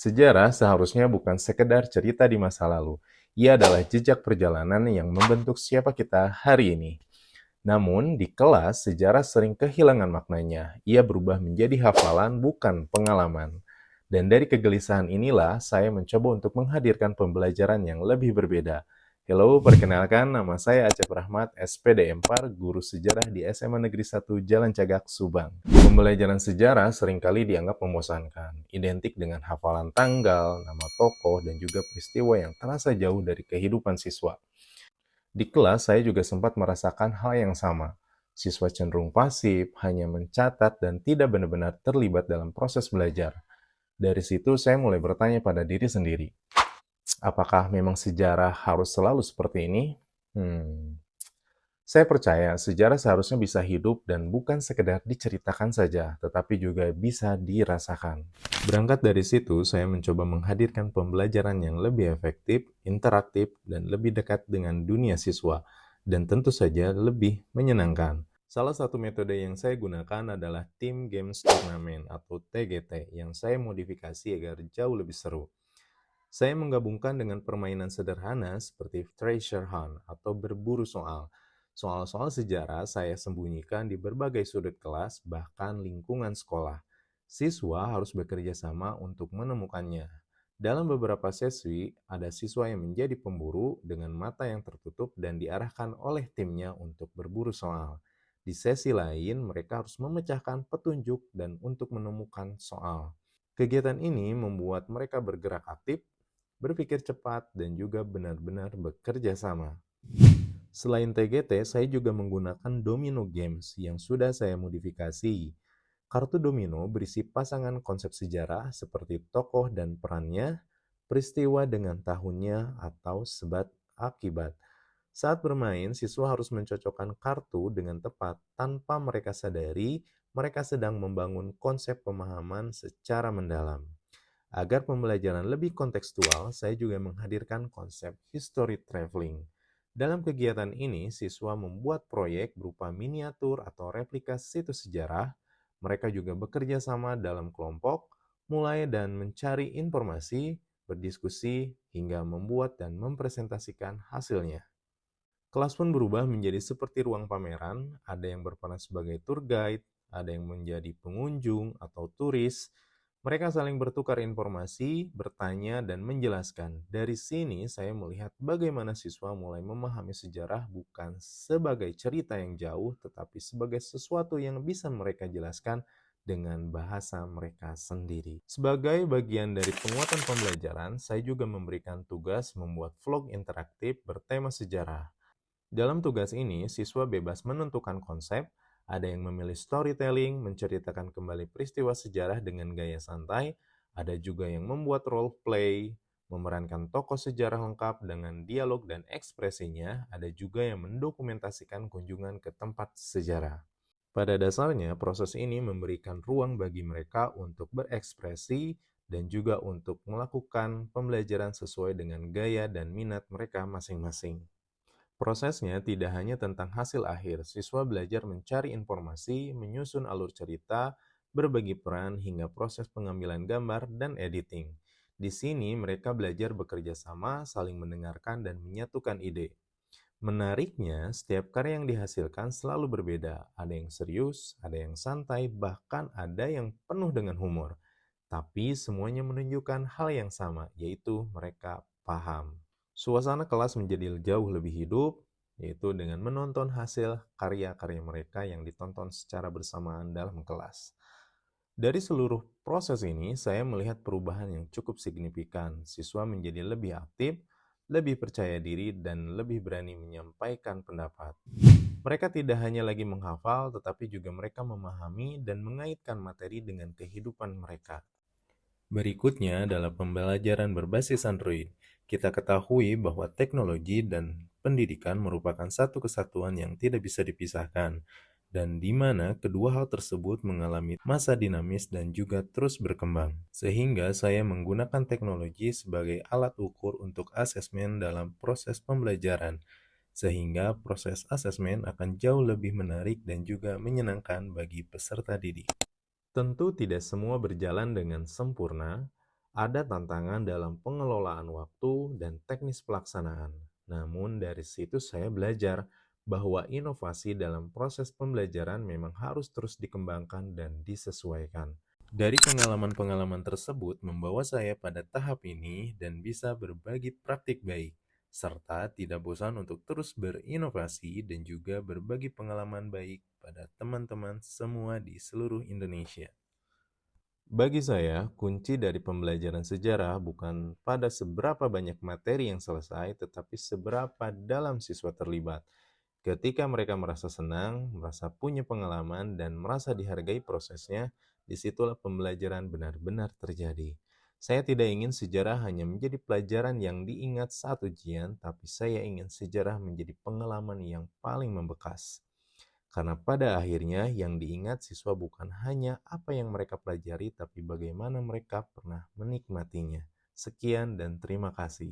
Sejarah seharusnya bukan sekedar cerita di masa lalu. Ia adalah jejak perjalanan yang membentuk siapa kita hari ini. Namun, di kelas, sejarah sering kehilangan maknanya. Ia berubah menjadi hafalan, bukan pengalaman. Dan dari kegelisahan inilah, saya mencoba untuk menghadirkan pembelajaran yang lebih berbeda. Halo, perkenalkan, nama saya Acep Rahmat, SPD Empar, guru sejarah di SMA Negeri 1 Jalan Cagak, Subang. Pembelajaran sejarah seringkali dianggap membosankan, identik dengan hafalan tanggal, nama tokoh, dan juga peristiwa yang terasa jauh dari kehidupan siswa. Di kelas, saya juga sempat merasakan hal yang sama. Siswa cenderung pasif, hanya mencatat, dan tidak benar-benar terlibat dalam proses belajar. Dari situ, saya mulai bertanya pada diri sendiri, apakah memang sejarah harus selalu seperti ini? Saya percaya sejarah seharusnya bisa hidup dan bukan sekedar diceritakan saja, tetapi juga bisa dirasakan. Berangkat dari situ, saya mencoba menghadirkan pembelajaran yang lebih efektif, interaktif, dan lebih dekat dengan dunia siswa, dan tentu saja lebih menyenangkan. Salah satu metode yang saya gunakan adalah Team Games Tournament atau TGT yang saya modifikasi agar jauh lebih seru. Saya menggabungkan dengan permainan sederhana seperti treasure hunt atau berburu soal. Soal-soal sejarah saya sembunyikan di berbagai sudut kelas, bahkan lingkungan sekolah. Siswa harus bekerja sama untuk menemukannya. Dalam beberapa sesi, ada siswa yang menjadi pemburu dengan mata yang tertutup dan diarahkan oleh timnya untuk berburu soal. Di sesi lain, mereka harus memecahkan petunjuk dan untuk menemukan soal. Kegiatan ini membuat mereka bergerak aktif, berpikir cepat, dan juga benar-benar bekerja sama. Selain TGT, saya juga menggunakan domino games yang sudah saya modifikasi. Kartu domino berisi pasangan konsep sejarah seperti tokoh dan perannya, peristiwa dengan tahunnya, atau sebab akibat. Saat bermain, siswa harus mencocokkan kartu dengan tepat tanpa mereka sadari mereka sedang membangun konsep pemahaman secara mendalam. Agar pembelajaran lebih kontekstual, saya juga menghadirkan konsep history traveling. Dalam kegiatan ini, siswa membuat proyek berupa miniatur atau replika situs sejarah. Mereka juga bekerja sama dalam kelompok, mulai dan mencari informasi, berdiskusi, hingga membuat dan mempresentasikan hasilnya. Kelas pun berubah menjadi seperti ruang pameran, ada yang berperan sebagai tour guide, ada yang menjadi pengunjung atau turis. Mereka saling bertukar informasi, bertanya, dan menjelaskan. Dari sini saya melihat bagaimana siswa mulai memahami sejarah bukan sebagai cerita yang jauh, tetapi sebagai sesuatu yang bisa mereka jelaskan dengan bahasa mereka sendiri. Sebagai bagian dari penguatan pembelajaran, saya juga memberikan tugas membuat vlog interaktif bertema sejarah. Dalam tugas ini, siswa bebas menentukan konsep, ada yang memilih storytelling, menceritakan kembali peristiwa sejarah dengan gaya santai, ada juga yang membuat role play, memerankan tokoh sejarah lengkap dengan dialog dan ekspresinya, ada juga yang mendokumentasikan kunjungan ke tempat sejarah. Pada dasarnya, proses ini memberikan ruang bagi mereka untuk berekspresi dan juga untuk melakukan pembelajaran sesuai dengan gaya dan minat mereka masing-masing. Prosesnya tidak hanya tentang hasil akhir, siswa belajar mencari informasi, menyusun alur cerita, berbagi peran, hingga proses pengambilan gambar dan editing. Di sini mereka belajar bekerja sama, saling mendengarkan, dan menyatukan ide. Menariknya, setiap karya yang dihasilkan selalu berbeda. Ada yang serius, ada yang santai, bahkan ada yang penuh dengan humor. Tapi semuanya menunjukkan hal yang sama, yaitu mereka paham. Suasana kelas menjadi jauh lebih hidup, yaitu dengan menonton hasil karya-karya mereka yang ditonton secara bersamaan dalam kelas. Dari seluruh proses ini, saya melihat perubahan yang cukup signifikan. Siswa menjadi lebih aktif, lebih percaya diri, dan lebih berani menyampaikan pendapat. Mereka tidak hanya lagi menghafal, tetapi juga mereka memahami dan mengaitkan materi dengan kehidupan mereka. Berikutnya adalah pembelajaran berbasis Android. Kita ketahui bahwa teknologi dan pendidikan merupakan satu kesatuan yang tidak bisa dipisahkan, dan di mana kedua hal tersebut mengalami masa dinamis dan juga terus berkembang. Sehingga saya menggunakan teknologi sebagai alat ukur untuk asesmen dalam proses pembelajaran. sehingga proses asesmen akan jauh lebih menarik dan juga menyenangkan bagi peserta didik. Tentu tidak semua berjalan dengan sempurna, ada tantangan dalam pengelolaan waktu dan teknis pelaksanaan. Namun dari situ saya belajar bahwa inovasi dalam proses pembelajaran memang harus terus dikembangkan dan disesuaikan. Dari pengalaman-pengalaman tersebut membawa saya pada tahap ini dan bisa berbagi praktik baik, serta tidak bosan untuk terus berinovasi dan juga berbagi pengalaman baik pada teman-teman semua di seluruh Indonesia. Bagi saya, kunci dari pembelajaran sejarah bukan pada seberapa banyak materi yang selesai, tetapi seberapa dalam siswa terlibat. Ketika mereka merasa senang, merasa punya pengalaman, dan merasa dihargai prosesnya, disitulah pembelajaran benar-benar terjadi. Saya tidak ingin sejarah hanya menjadi pelajaran yang diingat saat ujian, tapi saya ingin sejarah menjadi pengalaman yang paling membekas. Karena pada akhirnya yang diingat siswa bukan hanya apa yang mereka pelajari, tapi bagaimana mereka pernah menikmatinya. Sekian dan terima kasih.